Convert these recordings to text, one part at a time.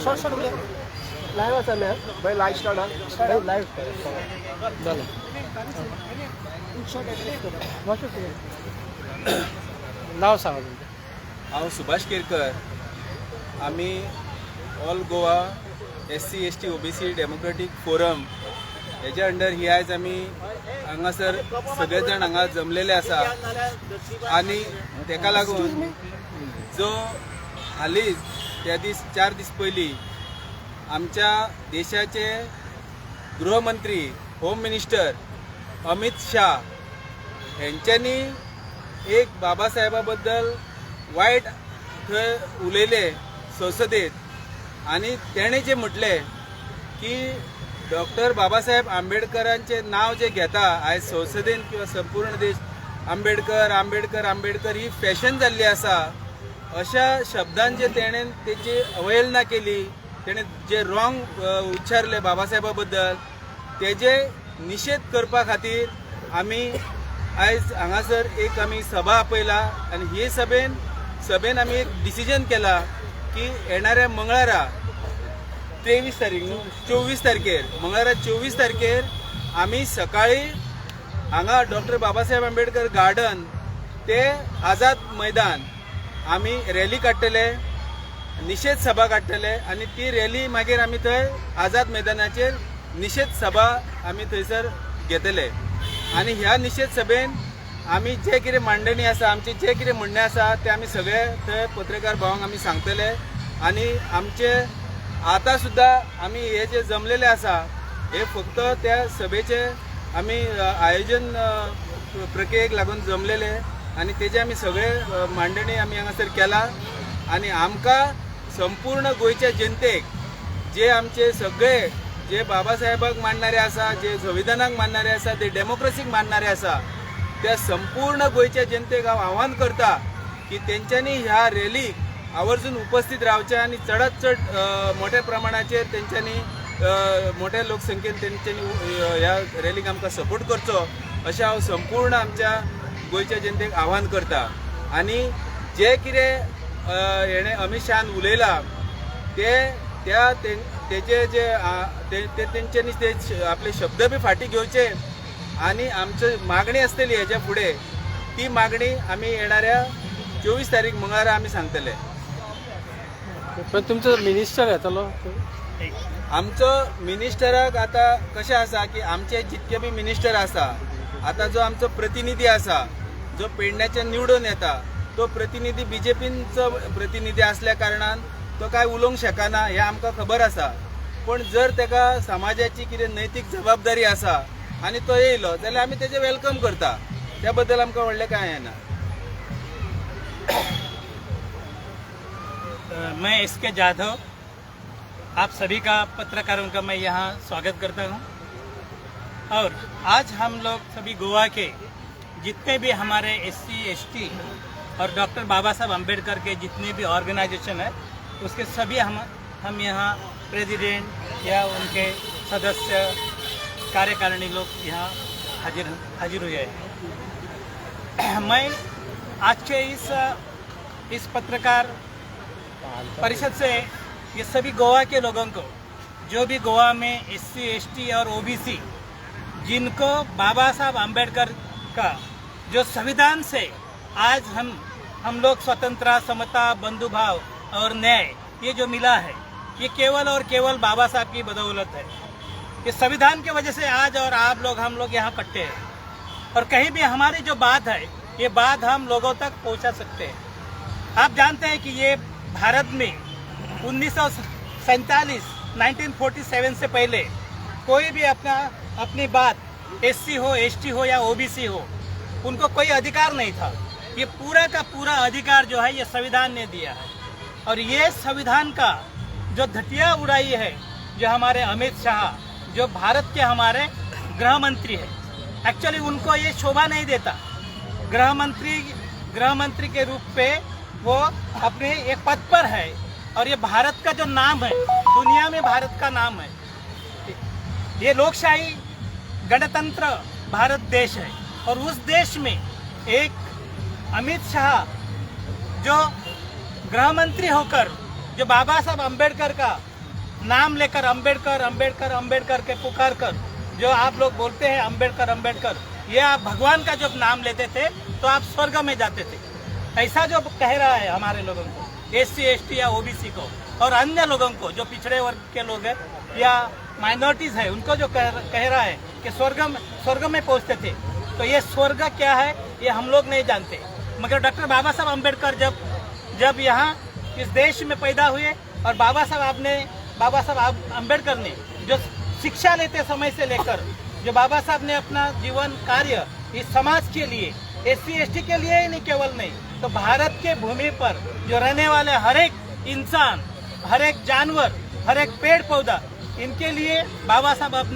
Short short live असा ma'am भाई live start live झालं नाव सांगा तुमचं. हांव सुभाष केरकर. आम्ही all Goa SC ST OBC democratic forum हेच्या अंडर ही आयज आमी हांगासर सगळे जाण हांगा जमलेले आसा आणि तेका लागून जो हालींच त्या दीस 4 दीस पयलीं आमच्या देशाचे गृहमंत्री होम मिनिस्टर अमित शाह हेंच्यांनी एक बाबासाहेबा बद्दल वायट थंय उलयले संसदेत आणि तेणे जे म्हटले की डॉक्टर बाबासाहेब आंबेडकरांचे नाव जे घेता आयज संसदेन किंवा संपूर्ण देश आंबेडकर आंबेडकर आंबेडकर ही फॅशन जाल्ली आसा अशा शब्दांचे तेणेन तेची अवहेलना केली. तेणे जे रॉंग उच्चारले बाबासाहेबा बद्दल तेजे निषेध करपा खातीर आमी आयज हांगासर एक आमी सभा आपयला आणि ही सभेन आमी एक डिसिजन केला की येणाऱ्या मंगळारा 23 तारीख 24 तारखेर मंगळारा 24 तारखेर आमी सकाळी हांगा डॉक्टर बाबासाहेब आंबेडकर गार्डन ते आझाद मैदान आमी रॅली काडटले, निषेध सभा काडटले आणि ती रॅली मागीर आमी थंय आझाद मैदानाचेर निषेध सभा आमी थंयसर घेतले. आणि ह्या निषेध सभेन आमी जे कितें मांडणी आसा आमचे जे कितें म्हणणें आसा ते आमी सगळे थंय पत्रकार भावांक आमी सांगतले. आणि आमचे आतां सुद्दां आमी हे जे जमलेले आसा हे फक्त त्या सभेचे आमी आयोजन प्रक्रियेक लागून जमलेले आणि तेजे आमी सगळे मांडणी आमी हांगासर केला. आणि आमकां संपूर्ण गोंयच्या जनतेक जे आमचे सगळे जे बाबासाहेबाक मानणारे आसा, जे संविधानाक मानणारे आसा, ते डेमोक्रेसीक मानणारे आसा, त्या संपूर्ण गोंयच्या जनतेक हांव आव्हान करता की तेंच्यांनी ह्या रॅलीक आवर्जून उपस्थित रावचे आणि चडांत चड मोठ्या प्रमाणाचेर तेंच्यांनी मोठ्या लोकसंख्येन तेंच्यांनी ह्या रॅलीक आमकां सपोर्ट करचो अशें हांव संपूर्ण आमच्या गोंयच्या जनतेक आव्हान करता. आणि जे कितें हेणे अमित शाहान उलयला तेचे जे तेंच्यांनी ते आपले शब्द बी फाटी घेवचे आणि आमची मागणी आसतली हेच्या फुडें ती मागणी आमी येणाऱ्या 24 तारीख मंगळारा आमी सांगतले. पण तुमचं मिनिस्टर येतलो आमचो मिनिस्टराक आतां कशें आसा की आमचे जितके बी मिनिस्टर आसा आतां जो आमचो प्रतिनिधी आसा जो पेडण्याच्यान निवडून येता तो प्रतिनिधी BJPचो प्रतिनिधी असल्या कारणान तो काय उलोवंक शकना हें आमकां खबर आसा. पण जर तेका समाजाची कितें नैतीक जबाबदारी आसा आनी तो येयलो जाल्यार आमी तेजें वेलकम करता. त्या बद्दल आमकां व्हडलें कांय येना. मैं SK जाधव आप सभी का पत्रकारों का मैं यहाँ स्वागत करता हूँ. और आज हम लोग सभी गोवा के जितने भी हमारे SC ST और डॉक्टर बाबा साहब अम्बेडकर के जितने भी ऑर्गेनाइजेशन है उसके सभी हम यहाँ प्रेसिडेंट या उनके सदस्य कार्यकारिणी लोग यहाँ हाजिर हुए हैं. मैं आज के इस पत्रकार परिषद से ये सभी गोवा के लोगों को जो भी गोवा में SC ST और OBC जिनको बाबा साहब आम्बेडकर का जो संविधान से आज हम लोग स्वतंत्रता, समता, बंधुभाव और न्याय ये जो मिला है ये केवल और केवल बाबा साहब की बदौलत है. ये संविधान की वजह से आज और हम लोग यहाँ इकट्ठे हैं और कहीं भी हमारी जो बात है ये बात हम लोगों तक पहुँचा सकते हैं. आप जानते हैं कि ये भारत में 1947 1947 से पहले कोई भी अपनी बात SC हो, ST हो या OBC हो उनको कोई अधिकार नहीं था. ये पूरा का पूरा अधिकार जो है ये संविधान ने दिया है. और ये संविधान का जो घटिया उड़ाई है जो हमारे अमित शाह जो भारत के हमारे गृह मंत्री है, एक्चुअली उनको ये शोभा नहीं देता. गृह मंत्री के रूप पे वो अपने एक पद पर है और ये भारत का जो नाम है दुनिया में भारत का नाम है. ये लोकशाही गणतंत्र भारत देश है और उस देश में एक अमित शाह जो गृह मंत्री होकर जो बाबा साहब अम्बेडकर का नाम लेकर अम्बेडकर अम्बेडकर अम्बेडकर के पुकार कर जो आप लोग बोलते हैं अम्बेडकर अम्बेडकर, ये आप भगवान का जब नाम लेते थे तो आप स्वर्ग में जाते थे। ऐसा जो कह रहा है हमारे लोगों को, SC ST या OBC को और अन्य लोगों को जो पिछड़े वर्ग के लोग हैं या माइनॉरिटीज है, उनको जो कह रहा है कि स्वर्ग में पहुंचते थे, तो ये स्वर्ग क्या है ये हम लोग नहीं जानते। मगर डॉक्टर बाबा साहब अम्बेडकर जब यहाँ इस देश में पैदा हुए और बाबा साहब अम्बेडकर ने जो शिक्षा लेते समय से लेकर जो बाबा साहब ने अपना जीवन कार्य इस समाज के लिए, SC ST के लिए ही नहीं, केवल नहीं तो भारत के भूमि पर जो रहने वाले हर एक इंसान, हर एक जानवर, हर एक पेड़ पौधा, इनके लिए बाबा साहब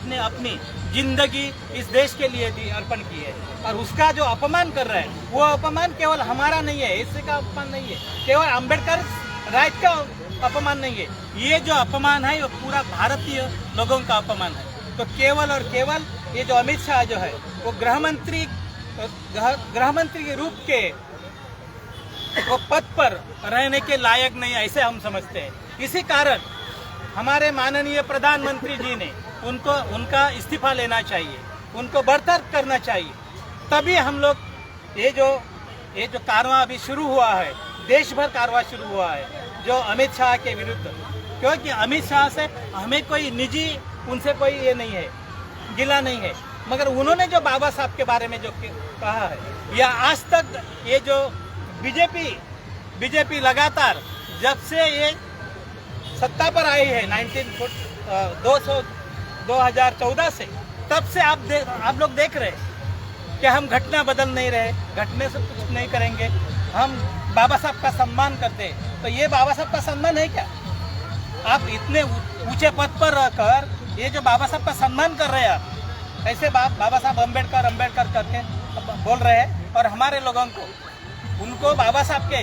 ने अपनी जिंदगी इस देश के लिए दी, अर्पण की है। और उसका जो अपमान कर रहा है वो अपमान केवल हमारा नहीं है, SC का अपमान नहीं है, केवल अम्बेडकर राइट का अपमान नहीं है, ये जो अपमान है वो पूरा भारतीय लोगों का अपमान है। तो केवल और केवल ये जो अमित शाह जो है वो गृह मंत्री के रूप के वो पद पर रहने के लायक नहीं, ऐसे हम समझते हैं। इसी कारण हमारे माननीय प्रधानमंत्री जी ने उनका इस्तीफा लेना चाहिए, उनको बर्खास्त करना चाहिए। तभी हम लोग ये जो कारवां अभी शुरू हुआ है, देश भर कारवां शुरू हुआ है जो अमित शाह के विरुद्ध, क्योंकि अमित शाह से हमें कोई निजी उनसे कोई ये नहीं है, गिला नहीं है, मगर उन्होंने जो बाबा साहब के बारे में जो कहा है या आज तक ये जो बीजेपी लगातार जब से ये सत्ता पर आई है 2014 से, तब से आप लोग देख रहे हैं कि हम घटना बदल नहीं रहे, घटने से कुछ नहीं करेंगे, हम बाबा साहब का सम्मान करते हैं। तो ये बाबा साहब का सम्मान है क्या? आप इतने ऊंचे पद पर रहकर ये जो बाबा साहब का सम्मान कर रहे हैं, आप ऐसे बाबा साहब अम्बेडकर करके बोल रहे हैं। और हमारे लोगों को उनको बाबा साहब के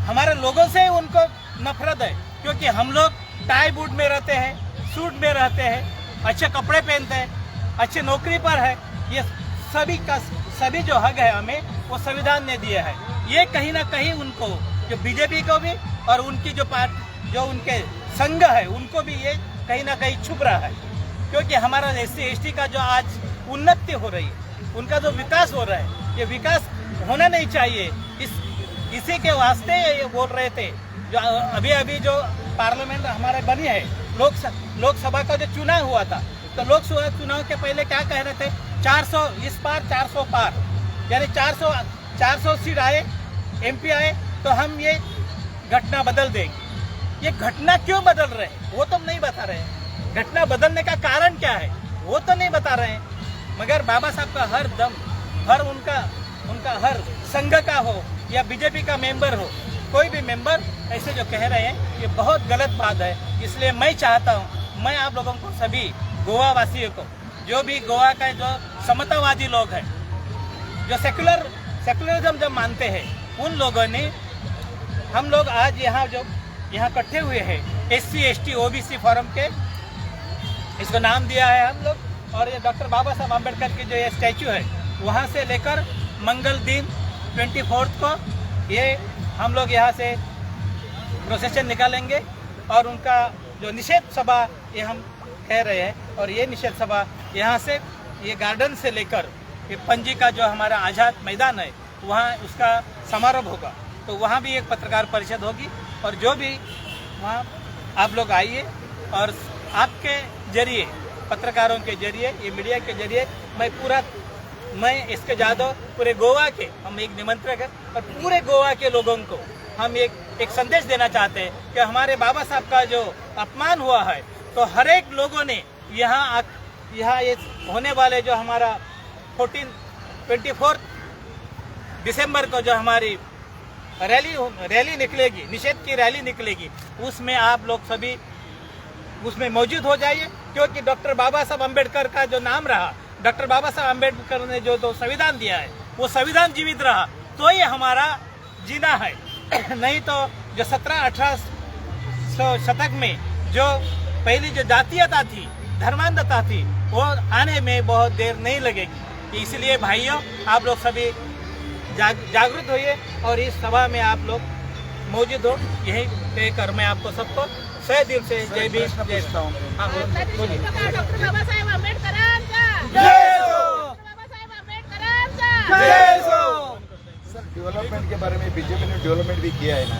हमारे लोगों से उनको नफरत है, क्योंकि हम लोग टाई बूट में रहते हैं, सूट में रहते हैं, अच्छे कपड़े पहनते हैं, अच्छे नौकरी पर है। ये सभी जो हक है हमें वो संविधान ने दिया है। ये कहीं ना कहीं उनको, जो बीजेपी को भी और उनकी जो उनके संघ है उनको भी ये कहीं ना कहीं छुप रहा है, क्योंकि हमारा SC ST का जो आज उन्नति हो रही है, उनका जो विकास हो रहा है, ये विकास होना नहीं चाहिए। इसी के वास्ते ये बोल रहे थे। जो अभी जो पार्लियामेंट हमारे बनी है, लोकसभा का जो चुनाव हुआ था, तो लोकसभा चुनाव के पहले क्या कह रहे थे, 400 इस पार 400 पार, यानी 400 सीट आए, MP आए तो हम ये घटना बदल देंगे। ये घटना क्यों बदल रहे हैं वो तो नहीं बता रहे हैं, घटना बदलने का कारण क्या है वो तो नहीं बता रहे हैं। मगर बाबा साहब का हर दम, हर उनका हर संघ का हो या बीजेपी का मेंबर हो, कोई भी मेंबर ऐसे जो कह रहे हैं ये बहुत गलत बात है। इसलिए मैं चाहता हूँ, मैं आप लोगों को, सभी गोवा वासियों को, जो भी गोवा का जो समतावादी लोग हैं, जो सेकुलरिज्म जब मानते हैं, उन लोगों ने, हम लोग आज यहाँ इकट्ठे हुए हैं SC ST OBC फोरम के, इसको नाम दिया है हम लोग। और ये डॉक्टर बाबा साहब अम्बेडकर की जो ये स्टैचू है, वहाँ से लेकर मंगल दिन 24 को ये हम लोग यहाँ से प्रोसेशन निकालेंगे और उनका जो निषेध सभा ये हम कह रहे हैं, और ये निषेध सभा यहाँ से, ये गार्डन से लेकर ये पणजी का जो हमारा आज़ाद मैदान है वहाँ उसका समारोह होगा। तो वहाँ भी एक पत्रकार परिषद होगी, और जो भी वहाँ आप लोग आइए, और आपके जरिए, पत्रकारों के जरिए, ये मीडिया के जरिए मैं SK जाधव पूरे गोवा के, हम एक निमंत्रक है, और पूरे गोवा के लोगों को हम एक संदेश देना चाहते हैं कि हमारे बाबा साहब का जो अपमान हुआ है, तो हर एक लोगों ने यहाँ ये होने वाले जो हमारा 24 दिसंबर को जो हमारी रैली निकलेगी, निषेध की रैली निकलेगी, उसमें आप लोग सभी उसमें मौजूद हो जाइए, क्योंकि डॉक्टर बाबा साहब अम्बेडकर का जो नाम रहा, डॉक्टर बाबा साहब अम्बेडकर ने जो संविधान दिया है, वो संविधान जीवित रहा तो ये हमारा जीना है। नहीं तो जो 17-18 शतक में जो पहली जो जातीयता थी, धर्मांधता थी, वो आने में बहुत देर नहीं लगेगी। इसलिए भाइयों, आप लोग सभी जागरूक होइए और इस सभा में आप लोग मौजूद हो, यही कहकर मैं आपको सबको सह दिल से जय भीम जय पूछता हूँ हाँ, बोलिए। डॉक्टर बाबासाहेब आंबेडकरांचा सर डेवलपमेंट के बारे में बीजेपी ने डेवलपमेंट भी किया है ना।